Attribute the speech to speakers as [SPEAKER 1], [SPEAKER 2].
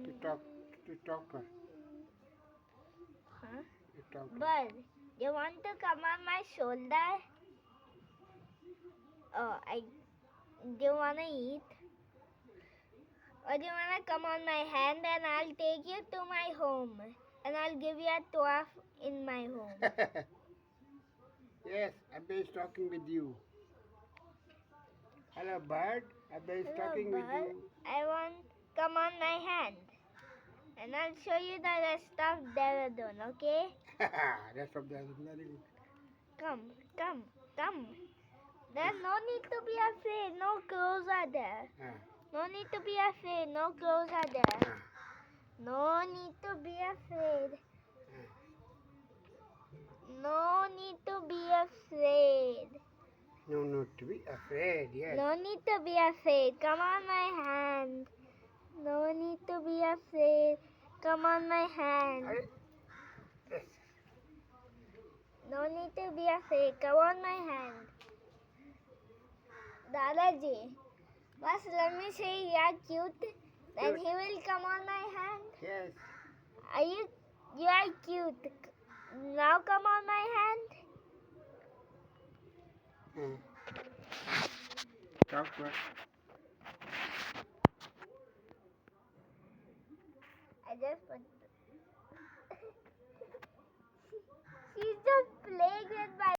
[SPEAKER 1] To talk, to talk her.
[SPEAKER 2] Huh?
[SPEAKER 1] To talk.
[SPEAKER 2] Bud, you want to come on my shoulder? Oh, do you wanna eat? Or do you wanna come on my hand and I'll take you to my home and I'll give you a tour in my home.
[SPEAKER 1] Yes, Abba is talking with you. Hello, bird. Abba is
[SPEAKER 2] Hello,
[SPEAKER 1] talking with
[SPEAKER 2] Bud.
[SPEAKER 1] you.
[SPEAKER 2] I want come on my hand and I'll show you the rest of Dehradun, okay?
[SPEAKER 1] Rest of the very good.
[SPEAKER 2] Come. There's no need to be afraid. No crows are there.
[SPEAKER 1] Ah,
[SPEAKER 2] No need to be afraid. No crows are there.
[SPEAKER 1] ah,
[SPEAKER 2] No need to be afraid. No need to be afraid.
[SPEAKER 1] No need to be afraid, yes.
[SPEAKER 2] No need to be afraid. Come on my hand. No need to be afraid. Come on my hand.
[SPEAKER 1] Yes.
[SPEAKER 2] No need to be afraid. Come on my hand. Dadaji, first let me say you are cute. Then he will come on my hand.
[SPEAKER 1] Yes.
[SPEAKER 2] You are cute. Now come on my hand.
[SPEAKER 1] Talk first.
[SPEAKER 2] I just put. She's just playing with my